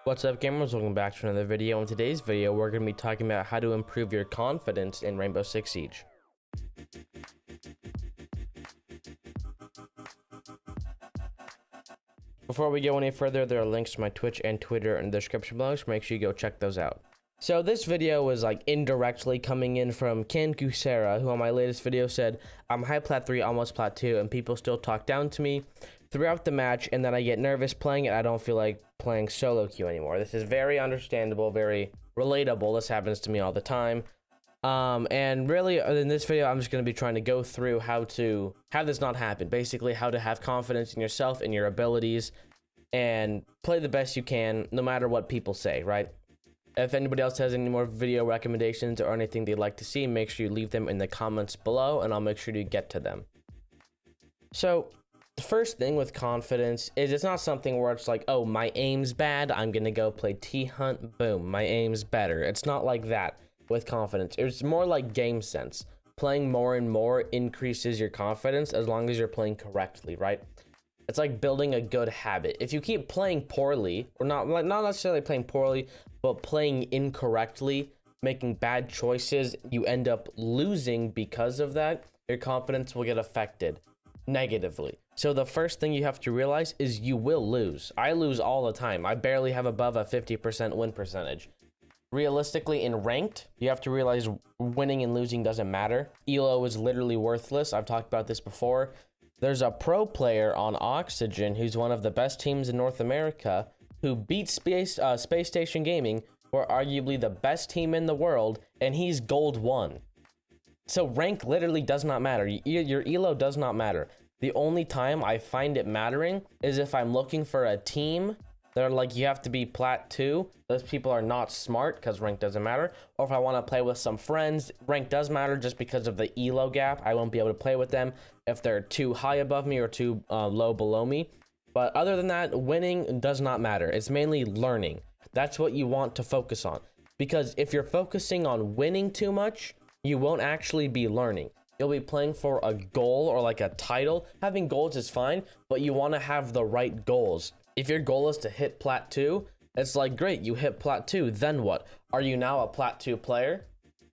What's up, gamers? Welcome back to another video. In today's video, we're going to be talking about how to improve your confidence in Rainbow Six Siege. Before we go any further, there are links to my Twitch and Twitter in the description below, so make sure you go check those out. So this video was like indirectly coming in from Ken Kusera, who on my latest video said, I'm high plat 3, almost plat 2, and people still talk down to me throughout the match, and then I get nervous playing it. I don't feel like playing solo queue anymore. This is very understandable, very relatable. This happens to me all the time. And really in this video, I'm just going to be trying to go through how to have this not happen. Basically, how to have confidence in yourself and your abilities and play the best you can, no matter what people say, right? If anybody else has any more video recommendations or anything they'd like to see, make sure you leave them in the comments below, and I'll make sure to get to them. So the first thing with confidence is it's not something where it's like, oh, my aim's bad, I'm gonna go play T-Hunt, boom, my aim's better. It's not like that with confidence. It's more like game sense. Playing more and more increases your confidence as long as you're playing correctly, right? It's like building a good habit. If you keep playing poorly, or not necessarily playing poorly, but playing incorrectly, making bad choices, you end up losing because of that, your confidence will get affected negatively. So the first thing you have to realize is you will lose. I lose all the time. I barely have above a 50% win percentage. Realistically, in ranked, you have to realize winning and losing doesn't matter. Elo is literally worthless. I've talked about this before. There's a pro player on Oxygen who's one of the best teams in North America who beat Space Station Gaming, who are arguably the best team in the world, and he's gold 1. So rank literally does not matter. Your elo does not matter. The only time I find it mattering is if I'm looking for a team. They're like, you have to be plat 2. Those people are not smart because rank doesn't matter. Or if I want to play with some friends, rank does matter just because of the elo gap. I won't be able to play with them if they're too high above me or too low below me. But other than that, winning does not matter. It's mainly learning. That's what you want to focus on. Because if you're focusing on winning too much, you won't actually be learning. You'll be playing for a goal or like a title. Having goals is fine, but you want to have the right goals. If your goal is to hit plat 2, it's like, great, you hit plat 2, then what? Are you now a plat 2 player?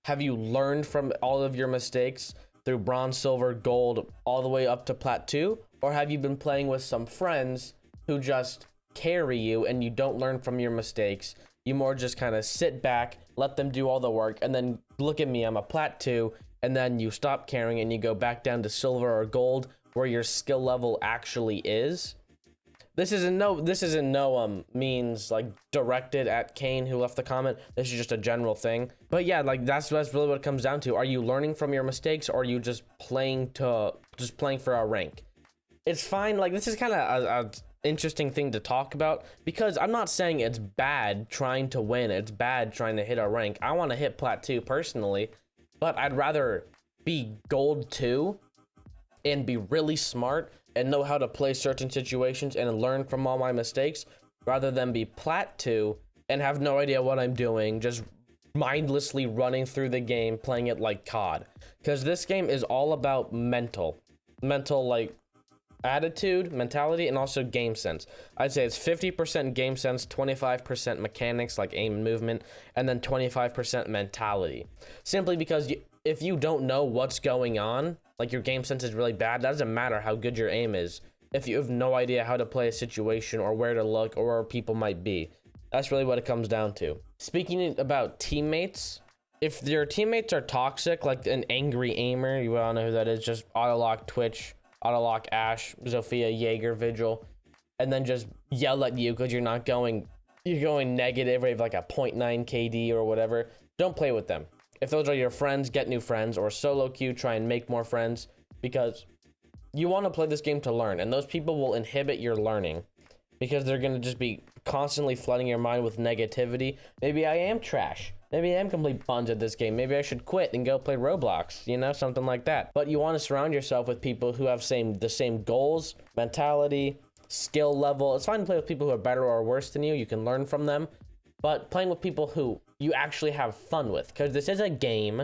Have you learned from all of your mistakes through bronze, silver, gold, all the way up to plat 2? Or have you been playing with some friends who just carry you and you don't learn from your mistakes? You more just kind of sit back, let them do all the work, and then look at me, I'm a plat 2, and then you stop carrying and you go back down to silver or gold where your skill level actually is. This isn't no means like directed at Kane who left the comment. This is just a general thing. But yeah, like that's really what it comes down to. Are you learning from your mistakes, or are you just playing for a rank? It's fine. Like, this is kind of a interesting thing to talk about, because I'm not saying it's bad trying to win. It's bad trying to hit a rank. I want to hit plat 2 personally, but I'd rather be gold 2 and be really smart and know how to play certain situations and learn from all my mistakes, rather than be plat 2 and have no idea what I'm doing, just mindlessly running through the game, playing it like COD. Because this game is all about mental like attitude, mentality, and also game sense. I'd say it's 50% game sense, 25% mechanics like aim and movement, and then 25% mentality. Simply because if you don't know what's going on, like your game sense is really bad, that doesn't matter how good your aim is if you have no idea how to play a situation or where to look or where people might be. That's really what it comes down to. Speaking about teammates, if your teammates are toxic, like an angry aimer, you all know who that is, just autolock Twitch, autolock Ash, Zofia, Jaeger, Vigil, and then just yell at you because you're going negative, or you have like a 0.9 KD or whatever, don't play with them. If those are your friends, get new friends, or solo queue, try and make more friends, because you want to play this game to learn, and those people will inhibit your learning because they're going to just be constantly flooding your mind with negativity. Maybe I am trash. Maybe I am complete buns at this game. Maybe I should quit and go play Roblox, you know, something like that. But you want to surround yourself with people who have the same goals, mentality, skill level. It's fine to play with people who are better or worse than you. You can learn from them. But playing with people who you actually have fun with, because this is a game.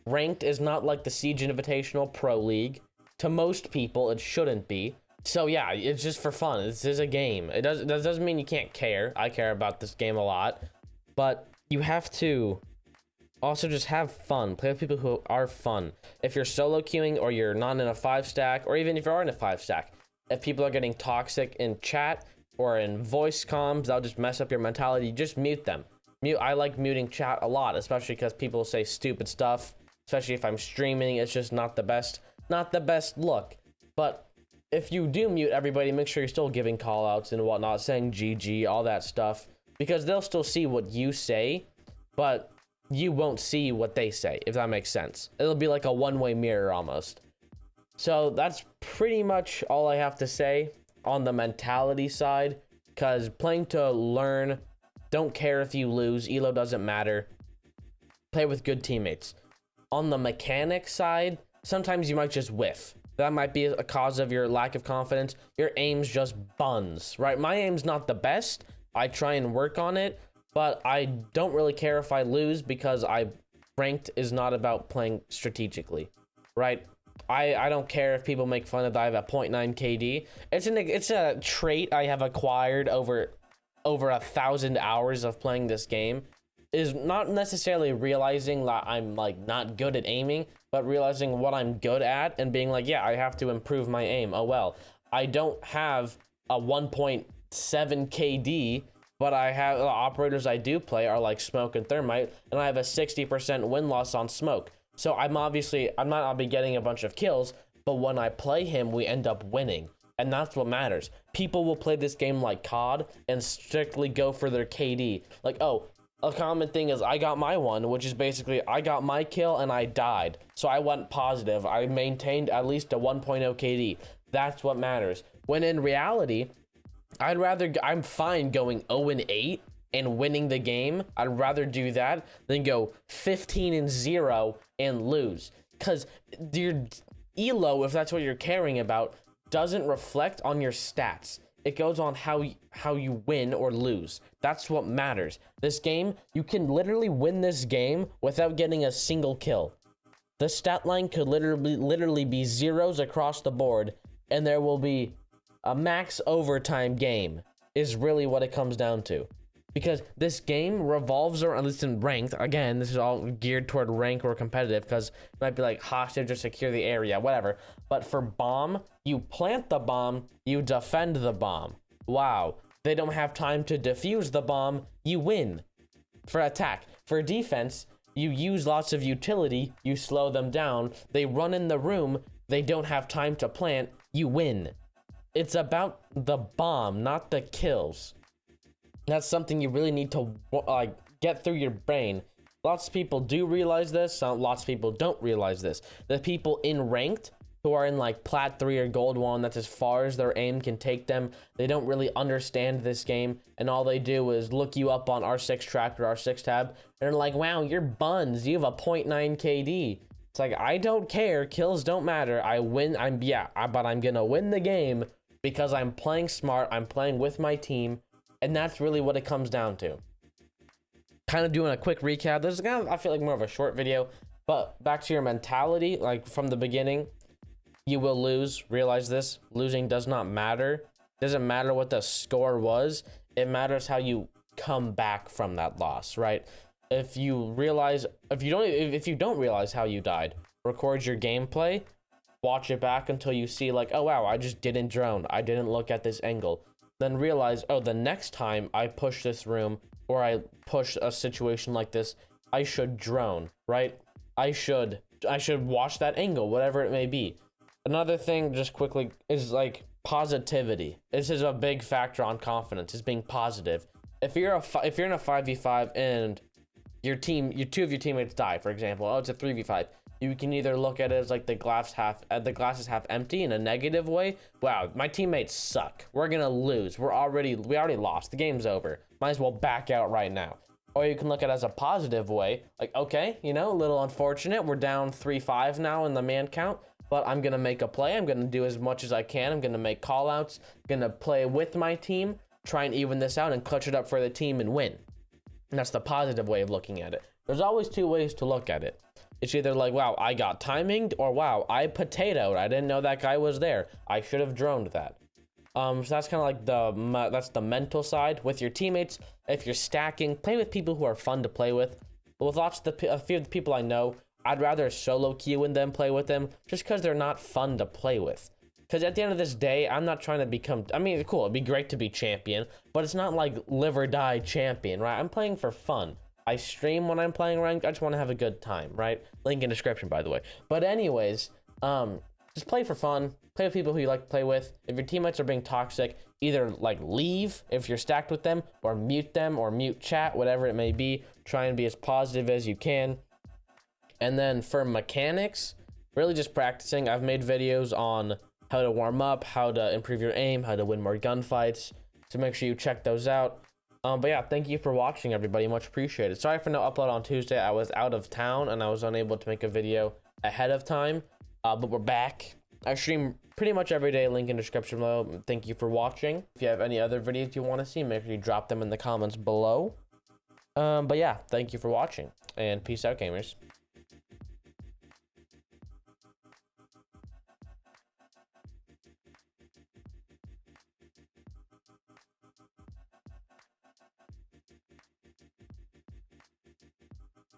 Ranked is not like the Siege Invitational Pro League. To most people, it shouldn't be. So yeah, it's just for fun. This is a game. That doesn't mean you can't care. I care about this game a lot, but you have to also just have fun. Play with people who are fun. If you're solo queuing or you're not in a 5-stack, or even if you are in a 5-stack, if people are getting toxic in chat or in voice comms, that'll just mess up your mentality. Just mute them. I like muting chat a lot, especially because people say stupid stuff. Especially if I'm streaming, it's just not the best look. But if you do mute everybody, make sure you're still giving call outs and whatnot, saying GG, all that stuff, because they'll still see what you say, but you won't see what they say, if that makes sense. It'll be like a one-way mirror almost. So that's pretty much all I have to say on the mentality side, because playing to learn, don't care if you lose, elo doesn't matter. Play with good teammates. On the mechanic side, sometimes you might just whiff. That might be a cause of your lack of confidence. Your aim's just buns, right? My aim's not the best. I try and work on it, but I don't really care if I lose because ranked is not about playing strategically, right? I don't care if people make fun of that I have a 0.9 KD. It's a trait I have acquired over 1,000 hours of playing this game. Is not necessarily realizing that I'm like not good at aiming, but realizing what I'm good at and being like, yeah, I have to improve my aim. Oh well, I don't have a 1.7 KD, but I have the operators I do play are like Smoke and Thermite, and I have a 60% win-loss on Smoke. So I might not be getting a bunch of kills, but when I play him, we end up winning. And that's what matters. People will play this game like COD and strictly go for their KD. Like, oh, a common thing is I got my one, which is basically I got my kill and I died. So I went positive. I maintained at least a 1.0 KD. That's what matters. When in reality, I'm fine going 0-8 and winning the game. I'd rather do that than go 15-0 and lose. Because your elo, if that's what you're caring about, doesn't reflect on your stats. It goes on how you win or lose. That's what matters. This game, you can literally win this game without getting a single kill. The stat line could literally be zeros across the board, and there will be a max overtime game, is really what it comes down to. Because this game revolves around, at least in ranked, again, this is all geared toward rank or competitive, because it might be like hostage or secure the area, whatever. But for bomb, you plant the bomb, you defend the bomb. Wow, they don't have time to defuse the bomb, you win. For attack. For defense, you use lots of utility, you slow them down, they run in the room, they don't have time to plant, you win. It's about the bomb, not the kills. That's something you really need to get through your brain. Lots of people do realize this. Lots of people don't realize this. The people in ranked who are in like plat 3 or gold 1, that's as far as their aim can take them. They don't really understand this game, and all they do is look you up on R6 Tracker, R6 tab, and they're like, wow, you're buns. You have a 0.9 KD. It's like, I don't care. Kills don't matter. I win. But I'm gonna win the game because I'm playing smart. I'm playing with my team. And that's really what it comes down to. Kind of doing a quick recap. This is kind of, I feel like, more of a short video. But back to your mentality, like from the beginning, you will lose. Realize this. Losing does not matter. It doesn't matter what the score was. It matters how you come back from that loss, right? If you don't realize how you died, record your gameplay, watch it back until you see like, oh wow, I just didn't drone. I didn't look at this angle. Then realize, oh, the next time I push this room or I push a situation like this, I should drone, right? I should watch that angle, whatever it may be. Another thing, just quickly, is like positivity. This is a big factor on confidence, is being positive. If you're in a 5v5 and two of your teammates die, for example, oh, it's a 3v5. You can either look at it as like the glass is half empty in a negative way. Wow, my teammates suck. We're gonna lose. We already lost. The game's over. Might as well back out right now. Or you can look at it as a positive way. Like, okay, a little unfortunate. We're down 3-5 now in the man count, but I'm gonna make a play. I'm gonna do as much as I can. I'm gonna make call outs. Gonna play with my team, try and even this out and clutch it up for the team and win. And that's the positive way of looking at it. There's always two ways to look at it. It's either like, wow, I got timinged, or wow, I potatoed. I didn't know that guy was there. I should have droned that. So that's kind of like that's the mental side. With your teammates, if you're stacking, play with people who are fun to play with. With a few of the people I know, I'd rather solo queue and then play with them, just because they're not fun to play with. Because at the end of this day, I'm not trying to become, I mean, cool, it'd be great to be champion, but it's not like live or die champion, right? I'm playing for fun. I stream when I'm playing ranked. I just want to have a good time, right? Link in description, by the way. But anyways, just play for fun. Play with people who you like to play with. If your teammates are being toxic, either like leave if you're stacked with them, or mute chat, whatever it may be. Try and be as positive as you can. And then for mechanics, really just practicing. I've made videos on how to warm up, how to improve your aim, how to win more gunfights. So make sure you check those out. But yeah, thank you for watching, everybody. Much appreciated. Sorry for no upload on Tuesday. I was out of town and I was unable to make a video ahead of time. But we're back. I stream pretty much every day. Link in description below. Thank you for watching. If you have any other videos you want to see, make sure you drop them in the comments below. But yeah, thank you for watching, and peace out, gamers.